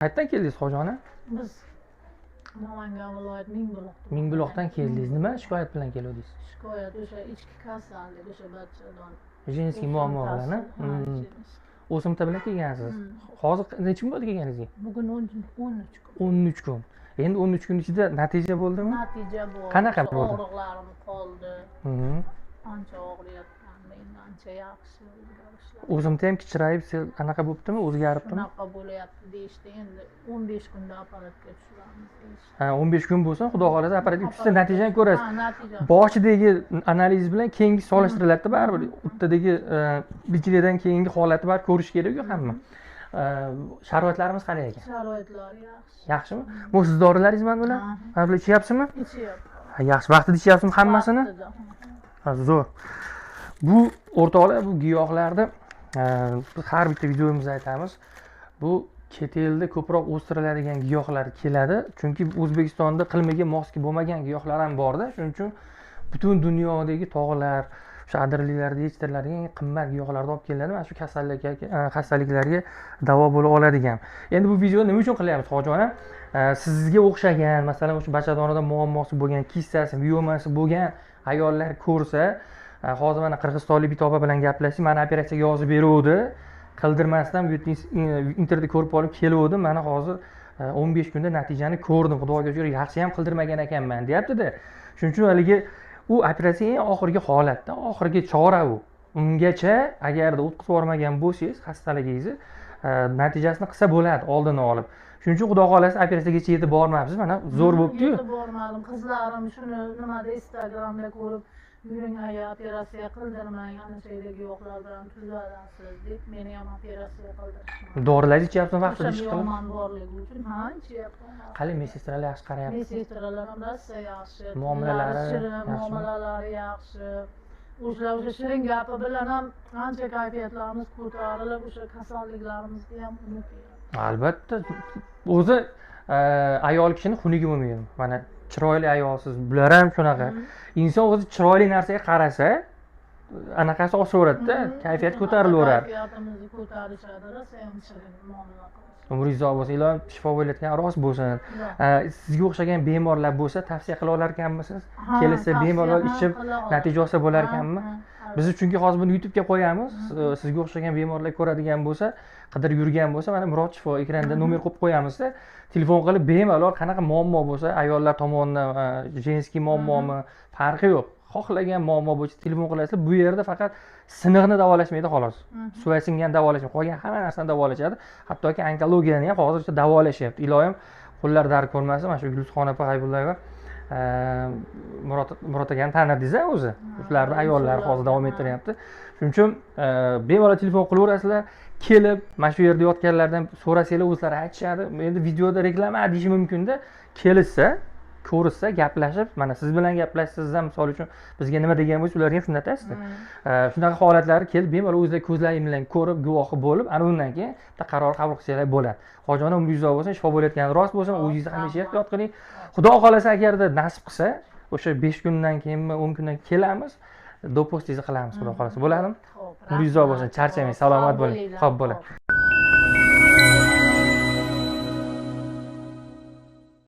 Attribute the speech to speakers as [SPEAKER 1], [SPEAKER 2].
[SPEAKER 1] Qayerdan keldingiz hojiona?
[SPEAKER 2] Biz Namangan viloyati
[SPEAKER 1] Mingbuloqdan keldingiz. Nima shikoyat bilan keldingiz?
[SPEAKER 2] Shikoyat o'sha ichki kasallik, o'sha bachadon.
[SPEAKER 1] Jinsiy muammo bilan. O'simta bilan kelgansiz. Hozir necha kun bo'ldi kelganingizga?
[SPEAKER 2] Bugun 13 kun.
[SPEAKER 1] 13 kun. Endi 13 kun ichida natija bo'ldimi?
[SPEAKER 2] Natija bo'ldi.
[SPEAKER 1] Qanaqa bo'ldi?
[SPEAKER 2] Og'riqlarim qoldi. Ancha og'riyotgandi, endi ancha yaxshi.
[SPEAKER 1] O'zimda ham kichrayib, anaqa bo'libdimi? O'zgaribdimi?
[SPEAKER 2] Shunaqa bo'lyapti deyishdi. Endi 15 kunda apparatga tushiramiz deyishdi.
[SPEAKER 1] Ha, 15 kun bo'lsa, xudo xolasa apparatga tushsa natijani ko'rasiz.
[SPEAKER 2] Ha, natija.
[SPEAKER 1] Boshidagi analiz bilan keyingi solishtiriladi baribir. O'rtadagi bichlidan keyingi holatni baribir ko'rish kerak-ku hamma. Sharoitlarimiz qanday ekan?
[SPEAKER 2] Sharoitlari yaxshi.
[SPEAKER 1] Yaxshimi? Bu siz dorilaringiz mana bular? Mana bular ichyapsizmi?
[SPEAKER 2] Ichyapti.
[SPEAKER 1] Ha, yaxshi. Vaqtida ichyapsizmi hammasini? Ha, zo'r. Bu o'rtoqlar, bu giyohlarni har bitta videomizda aytamiz. Bu chet elda ko'proq o'stiriladigan giyohlar keladi, chunki O'zbekistonda qilmaga mos bo'lmagan giyohlar ham bor-da. Shuning uchun butun dunyodagi tog'lar, o'sha adirliklarda yetishtiriladigan eng qimmat giyohlarni olib keladi. Mana shu kasalliklarga davo bo'la oladigan. Endi bu videoni nima uchun qilyapmiz, hojiona? Sizga o'xshagan, masalan, o'sha bachadonida muammosi bo'lgan, kissasi, miyomasi bo'lgan ayollar ko'rsa, hozir mana qirg'izistonlik bitta opa bilan gaplashdik, mana operatsiyaga yozib beruvdi, qildirmasdan bu internetda ko'rib olib keluvdim, mana hozir 15 kunda natijani ko'rdim, xudoga shukr, yaxshi ham qildirmagan ekanman deyapti-da. Shuning uchun haligi u operatsiya eng oxirgi holatda, oxirgi chora u. Ungacha agarda o'tkazib yubormagan bo'lsangiz xastaligingizni, natijasini qilsa bo'ladi, oldini olib. Shuning uchun xudo xolasa operatsiyagacha yetib bormabsiz, mana zo'r bo'libdi-yu.
[SPEAKER 2] Yetib bormadim. Qizlarim shuni nimada Instagramda ko'rib, yuring aya operatsiya qildirmang, ana shunday yo'qlar bilan tuzalasiz deb meni ham operatsiya qildirishdi.
[SPEAKER 1] Dorilar ichyapsizmi vaqtida ish qilib?
[SPEAKER 2] Yomon borligi uchun ha, ichyapman.
[SPEAKER 1] Qalay, medsestralar yaxshi qarayapti?
[SPEAKER 2] Medsestralar ham rosa yaxshi.
[SPEAKER 1] Muomalalari
[SPEAKER 2] muomalalari yaxshi. O'sha shirin gapi bilan ham ancha kayfiyatlarimiz ko'tarilib, o'sha kasalliklarimizni ham unutyapmiz.
[SPEAKER 1] Albatta, o'zi ayol kishini xunigi bo'lmaydi. Mana chiroyli ayolsiz, bular ham shunaqa. Inson o'zi chiroyli narsaga qarasa, anaqasi oshaveradi-da, kayfiyat ko'tarilaveradi.
[SPEAKER 2] Kayfiyatimizni ko'tarishadi, rosa ham shirin muomala qiladi.
[SPEAKER 1] Umringiz uzoq bo'lsin, ilohim shifo bo'layotgan rost bo'lsin. Sizga o'xshagan bemorlar bo'lsa, tavsiya qila olar ekanmisiz? Kelsa bemorlar ichib natija olsa bo'lar ekanmi? Biz chunki hozir buni YouTube'ga qo'yamiz. Sizga o'xshagan bemorlar ko'radigan bo'lsa, qidirib yurgan bo'lsa, mana Murod shifo ekranda nomer qo'yib qo'yamiz-da. Telefon qilib bemalol qanaqa muammo bo'lsa, ayollar tomonidan jinsiy muammomi, farqi yo'q. Xohlagan muammo bo'yicha telefon qilasizlar. Bu yerda faqat siniqni davolashmaydi xolos. Suv singan davolashmaydi. Qolgan hamma narsani davolashadi. Hattoki onkologiyani ham hozircha davolashyapti. Ilohim qo'llar dard ko'rmasin. Mana shu Gulsixon opa Haybullayeva Murod akani tanidingiz-a o'zi. Ularning ayollari hozir davom ettiryapti. Shuning uchun bemalol telefon qilaverasizlar. Kelib, mana shu yerda yotganlardan so'rasanglar, o'zlari aytishadi. Endi videoda reklama deyish mumkin-da. Kelishsa, ko'rishsa, gaplashib, mana siz bilan gaplashsangiz ham, misol uchun bizga nima degan bo'lsa, ularga ham shuni aytasizda. Shunaqa holatlar kelib, bemalol o'zlari ko'zlaring bilan ko'rib, guvohi bo'lib, ana undan keyin qaror qabul qilsanglar bo'ladi. Hojiona umringiz uzoq bo'lsin, shifo bo'layotgani rost bo'lsin, o'zingizni hamisha ehtiyot qiling. Xudo xolasa agarda nasib qilsa, o'sha 5 kundan keyinmi, 10 kundan kelamiz, dopostingizni qilamiz, xudo xolasa bo'ladimi? Umringiz uzoq bo'lsin, charchamang, salomat bo'ling. Xo'p, bo'ladi.